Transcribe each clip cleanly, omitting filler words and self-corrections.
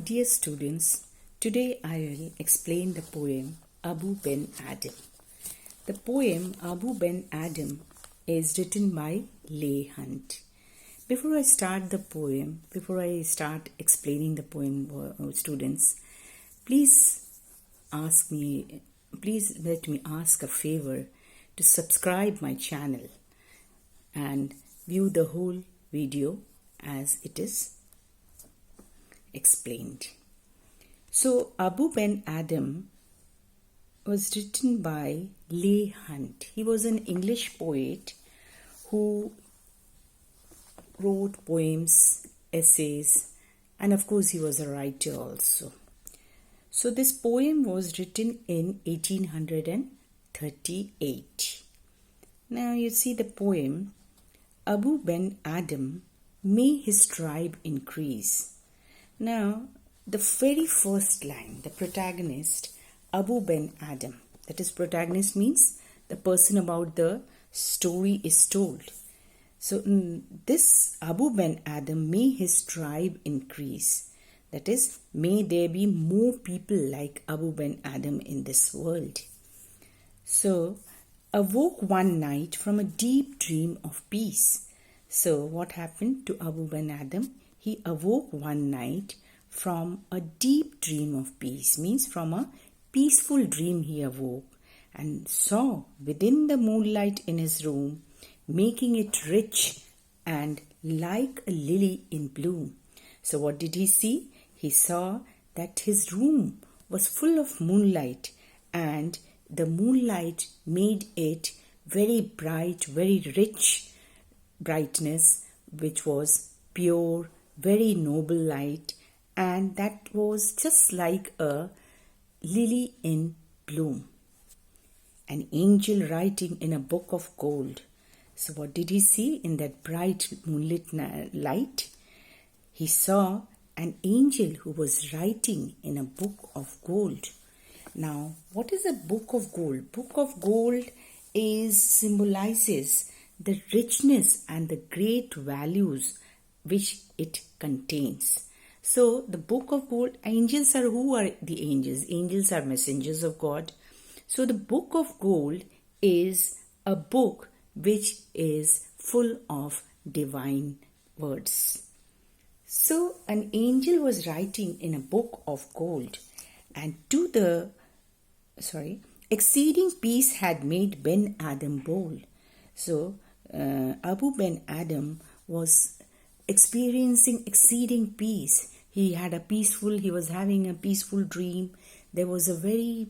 Dear students, today I will explain the poem Abou ben Adhem. The poem Abou ben Adhem is written by Leigh. Before I start explaining the poem, students, please let me ask a favor to subscribe my channel and view the whole video as it is explained. So, Abou ben Adhem was written by Leigh. He was an English poet who wrote poems, essays, and of course he was a writer also. So this poem was written in 1838. Now you see the poem, Abou ben Adhem, may his tribe increase. Now, the very first line, the protagonist, Abou ben Adhem, that is, protagonist means the person about the story is told. So, this Abou ben Adhem, may his tribe increase. That is, may there be more people like Abou ben Adhem in this world. So, awoke one night from a deep dream of peace. So, what happened to Abou ben Adhem? He awoke one night from a deep dream of peace, means from a peaceful dream he awoke and saw within the moonlight in his room, making it rich and like a lily in bloom. So what did he see? He saw that his room was full of moonlight and the moonlight made it very bright, very rich brightness, which was pure, very noble light, and that was just like a lily in bloom. An angel writing in a book of gold. So what did he see in that bright moonlit light? He saw an angel who was writing in a book of gold. Now, what is a book of gold? Book of gold symbolizes the richness and the great values which it contains. So the book of gold, who are the angels? Angels are messengers of God. So the book of gold is a book which is full of divine words. So an angel was writing in a book of gold, and exceeding peace had made Ben Adhem bold. So Abou ben Adhem was experiencing exceeding peace. He was having a peaceful dream. There was a very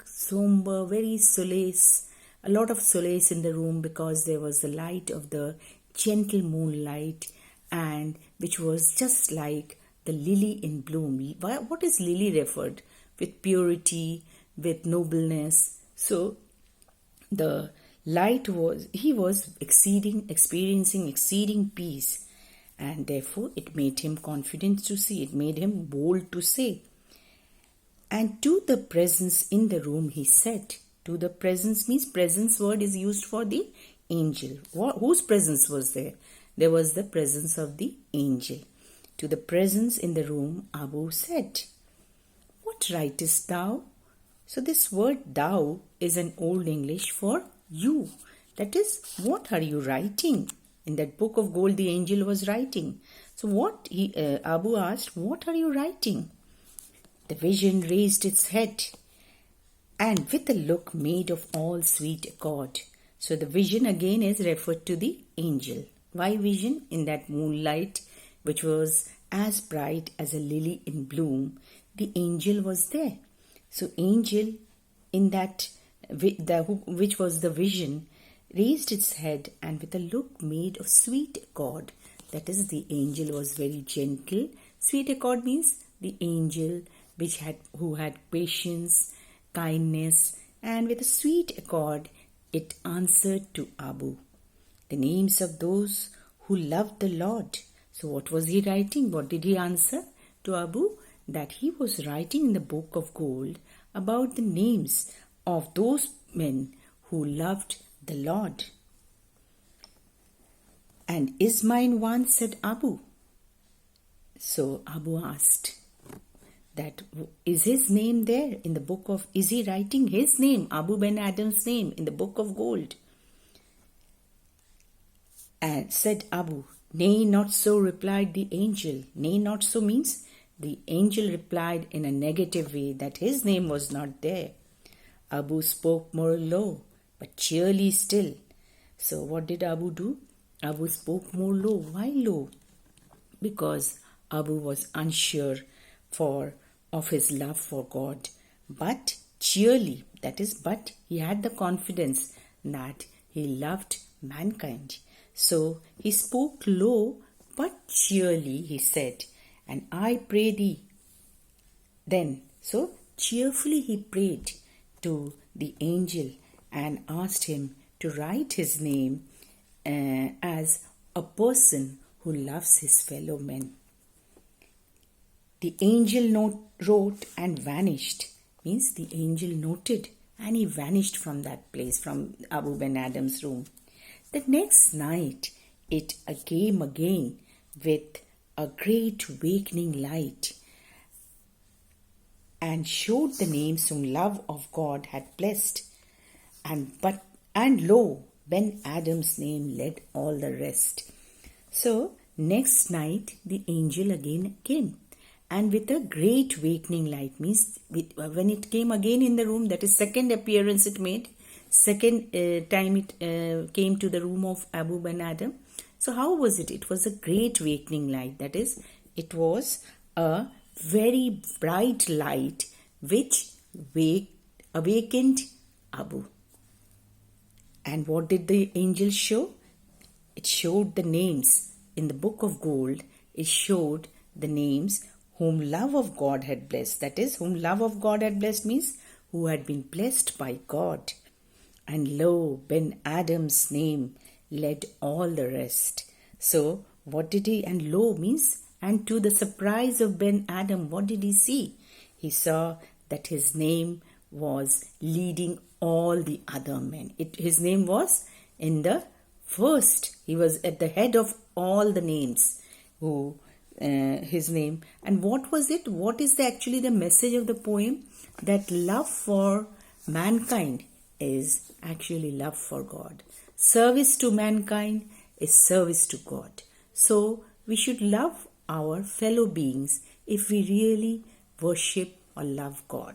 somber, very a lot of solace in the room, because there was the light of the gentle moonlight, and which was just like the lily in bloom. What is lily referred? With purity, with nobleness. So the light he was experiencing exceeding peace, and therefore it made him confident to see, it made him bold to say. And to the presence in the room he said. To the presence means presence word is used for the angel. Whose presence was there? There was the presence of the angel. To the presence in the room, Abou said, "What writest thou?" So this word thou is an old English for you. That is, what are you writing? In that book of gold, the angel was writing. So Abou asked, "What are you writing?" The vision raised its head, and with a look made of all sweet accord. So the vision again is referred to the angel. Why vision? In that moonlight, which was as bright as a lily in bloom, the angel was there. So angel, in that which was the vision, raised its head, and with a look made of sweet accord. That is, the angel was very gentle. Sweet accord means the angel who had patience, kindness, and with a sweet accord it answered to Abou. The names of those who loved the Lord. So what was he writing? What did he answer to Abou? That he was writing in the book of gold about the names of those men who loved the Lord. "And is mine one?" said Abou. So Abu asked that, is his name there in the book of, is he writing his name, Abu ben Adhem's name, in the book of gold? And said Abu, nay, not so, replied the angel. Nay, not so means the angel replied in a negative way that his name was not there. Abu spoke more low, but cheerily still. So what did Abu do? Abu spoke more low. Why low? Because Abu was unsure of his love for God. But cheerily, that is, but he had the confidence that he loved mankind. So he spoke low, but cheerily he said, and I pray thee. Then, so cheerfully he prayed to the angel and asked him to write his name as a person who loves his fellow men. The angel wrote and vanished. Means the angel noted and he vanished from that place, from Abu ben Adhem's room. The next night it came again with a great awakening light and showed the names whom love of God had blessed. And lo, Ben Adhem's name led all the rest. So next night the angel again came, and with a great awakening light, means when it came again in the room, that is second appearance it made, second time it came to the room of Abu ben Adhem. So how was it? It was a great awakening light, that is, it was a very bright light which awakened Abu. And what did the angel show? It showed the names in the book of gold. It showed the names whom love of God had blessed. That is, whom love of God had blessed means who had been blessed by God. And lo, Ben Adhem's name led all the rest. So what did he, and lo means, and to the surprise of Ben Adhem, what did he see? He saw that his name was leading all the other men. His name was in the first. He was at the head of all the names. His name. And what was it? What is actually the message of the poem? That love for mankind is actually love for God. Service to mankind is service to God. So we should love our fellow beings if we really worship or love God.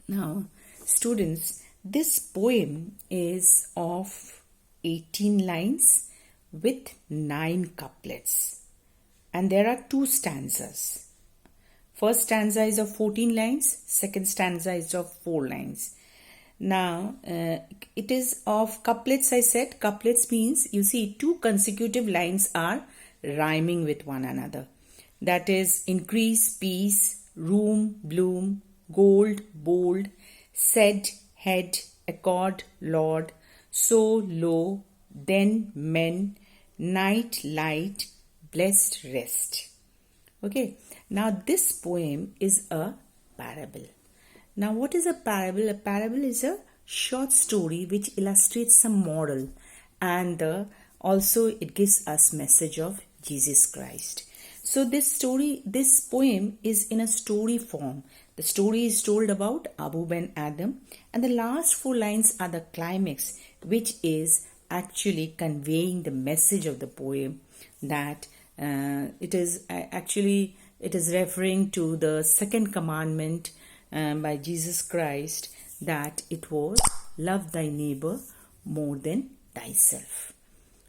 Now, students, this poem is of 18 lines with 9 couplets. And there are 2 stanzas. First stanza is of 14 lines, second stanza is of 4 lines. Now, it is of couplets, I said. Couplets means, you see, 2 consecutive lines are rhyming with one another. That is, increase, peace, room, bloom, gold, bold, said, head, accord, Lord, so, low, then, men, night, light, blessed rest. Okay, now this poem is a parable. Now what is a parable? A parable is a short story which illustrates some moral, and also it gives us message of Jesus Christ. So this poem is in a story form. The story is told about Abu ben Adhem, and the last 4 lines are the climax, which is actually conveying the message of the poem, that it is referring to the second commandment by Jesus Christ, that it was love thy neighbor more than thyself.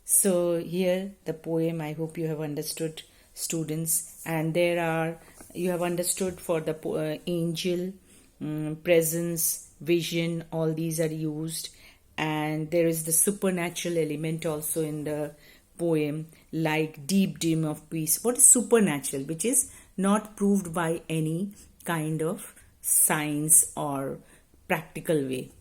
So here the poem, I hope you have understood, students, and you have understood for the angel, presence, vision, all these are used, and there is the supernatural element also in the poem, like deep dream of peace. What is supernatural? Which is not proved by any kind of science or practical way.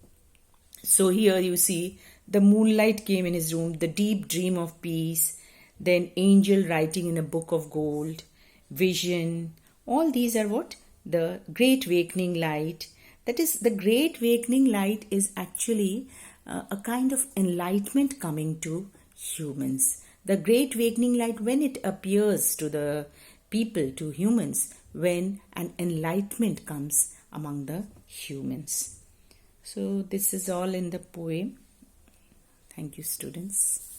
So here you see the moonlight came in his room, the deep dream of peace, then angel writing in a book of gold, vision. All these are what? The great awakening light. That is, the great awakening light is actually a kind of enlightenment coming to humans. The great awakening light, when it appears to the people, to humans, when an enlightenment comes among the humans. So this is all in the poem. Thank you, students.